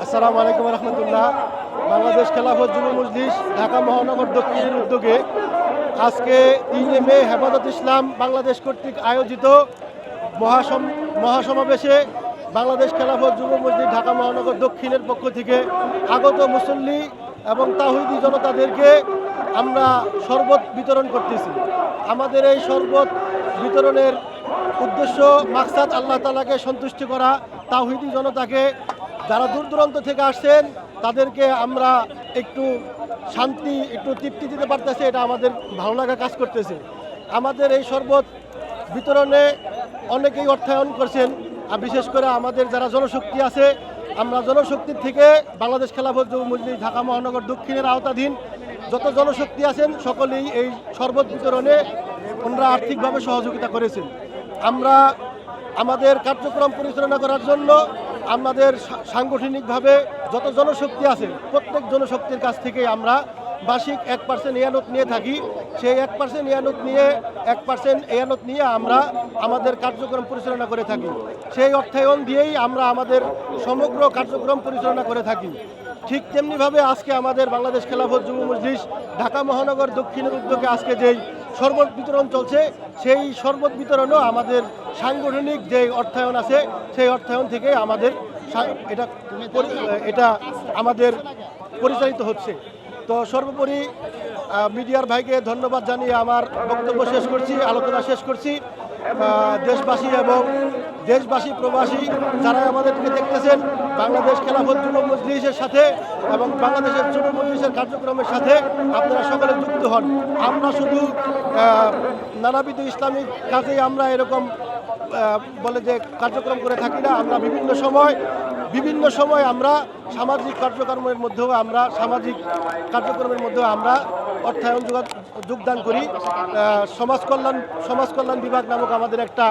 আসসালামু আলাইকুম রহমতুল্লাহ। বাংলাদেশ খেলাফত যুব মজলিস ঢাকা মহানগর দক্ষিণের উদ্যোগে আজকে 3 মে হেফাজত ইসলাম বাংলাদেশ কর্তৃক আয়োজিত মহাসমাবেশে বাংলাদেশ খেলাফত যুব মজলিস ঢাকা মহানগর দক্ষিণের পক্ষ থেকে আগত মুসল্লি এবং তাওহীদি জনতাদেরকে আমরা শরবত বিতরণ করতেছি। আমাদের এই শরবত বিতরণের উদ্দেশ্য মাকসাদ আল্লাহ তাআলাকে সন্তুষ্টি করা, তাওহীদি জনতাকে যারা দূর দূরান্ত থেকে আসছেন তাদেরকে আমরা একটু শান্তি, একটু তৃপ্তি দিতে পারতেছি, এটা আমাদের ভালো লাগা কাজ করতেছে। আমাদের এই শরবত বিতরণে অনেকেই অর্থায়ন করছেন, আর বিশেষ করে আমাদের যারা জনশক্তি আছে, আমরা জনশক্তির থেকে বাংলাদেশ খেলাফত যুব মজলিস ঢাকা মহানগর দক্ষিণের আওতাধীন যত জনশক্তি আছেন সকলেই এই শরবত বিতরণে ওনারা আর্থিকভাবে সহযোগিতা করেছেন। আমরা আমাদের কার্যক্রম পরিচালনা করার জন্য আমাদের সাংগঠনিকভাবে যত জনশক্তি আছে প্রত্যেক জনশক্তির কাছ থেকে আমরা বার্ষিক 1% ইয়ানত নিয়ে থাকি। সেই 1% ইয়ানত নিয়ে 1% ইয়ানত নিয়ে আমরা আমাদের কার্যক্রম পরিচালনা করে থাকি। সেই অর্থায়ন দিয়েই আমরা আমাদের সমগ্র কার্যক্রম পরিচালনা করে থাকি। ঠিক তেমনিভাবে আজকে আমাদের বাংলাদেশ খেলাফত যুব মজলিস ঢাকা মহানগর দক্ষিণের উদ্যোগে আজকে যেই শরবত বিতরণ চলছে, সেই শরবত বিতরণও আমাদের সাংগঠনিক যে অর্থায়ন আছে সেই অর্থায়ন থেকে আমাদের এটা আমাদের পরিচালিত হচ্ছে। তো সর্বোপরি মিডিয়ার ভাইকে ধন্যবাদ জানিয়ে আমার বক্তব্য শেষ করছি, আলোচনা শেষ করছি। দেশবাসী এবং দেশবাসী প্রবাসী যারা আমাদেরকে দেখতেছেন, বাংলাদেশ খেলাফত যুব মজলিসের সাথে এবং বাংলাদেশের যুব মজলিসের কার্যক্রমের সাথে আপনারা সকলে যুক্ত হন। আমরা শুধু নানাবিধ ইসলামিক কাজেই আমরা এরকম বলে যে কার্যক্রম করে থাকি না। আমরা বিভিন্ন সময় আমরা সামাজিক কার্যক্রমের মধ্যেও আমরা অর্থায়ন যোগদান করি। সমাজ কল্যাণ বিভাগ নামক আমাদের একটা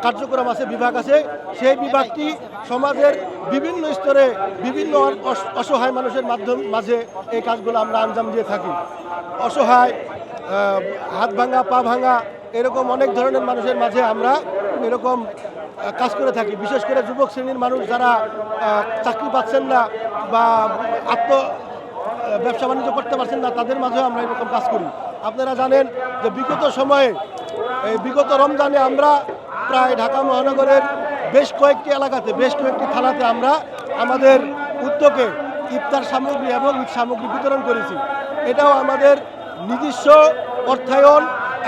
কার্যক্রম আছে, বিভাগ আছে। সেই বিভাগটি সমাজের বিভিন্ন স্তরে বিভিন্ন অসহায় মানুষের মাঝে এই কাজগুলো আমরা আঞ্জাম দিয়ে থাকি। অসহায়, হাত ভাঙা, পা ভাঙা, এরকম অনেক ধরনের মানুষের মাঝে আমরা এরকম কাজ করে থাকি। বিশেষ করে যুবক শ্রেণীর মানুষ যারা চাকরি পাচ্ছেন না বা ব্যবসা বাণিজ্য করতে পারছেন না, তাদের মাঝেও আমরা এরকম কাজ করি। আপনারা জানেন যে বিগত রমজানে আমরা প্রায় ঢাকা মহানগরের বেশ কয়েকটি এলাকাতে, বেশ কয়েকটি থানাতে আমরা আমাদের উদ্যোগে ইফতার সামগ্রী এবং ঈদ সামগ্রী বিতরণ করেছি। এটাও আমাদের নিজস্ব অর্থায়ন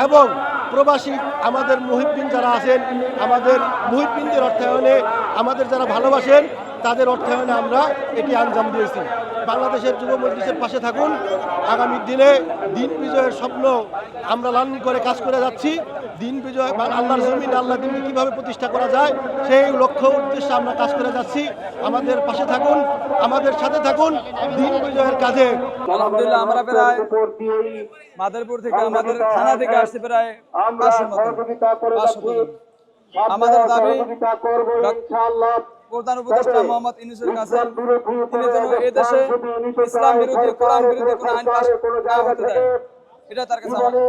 এবং প্রবাসী আমাদের মুহিব্বিন যারা আছেন, আমাদের মুহিব্বিনদের অর্থায়নে, আমাদের যারা ভালোবাসেন তাদের অর্থায়নে আমরা এটি আঞ্জাম দিয়েছি। বাংলাদেশের যুব মজলিসের পাশে থাকুন। আগামী দিনে দিন বিজয়ের স্বপ্ন আমরা লালন করে কাজ করে যাচ্ছি। দিন বিজয়, আল্লাহর জমিন, আল্লাহ দিনকে কীভাবে প্রতিষ্ঠা করা যায় সেই লক্ষ্য উদ্দেশ্যে আমরা কাজ করে যাচ্ছি। আমাদের পাশে থাকুন, আমাদের সাথে থাকুন দিন বিজয়ের কাজে। আলহামদুলিল্লাহ, আমরা প্রায় মাদারপুর থেকে, আমাদের থানা থেকে আসছি প্রায় 500 মতো। আমাদের দাবি প্রধান উপদেষ্টা মোহাম্মদ ইউনূসের কাছে, তিনি যেন এই দেশে ইসলাম বিরোধী, কোরআন বিরোধী কোনো আইন পাস না হতে দেয়, এটা তার কাছে আমাদের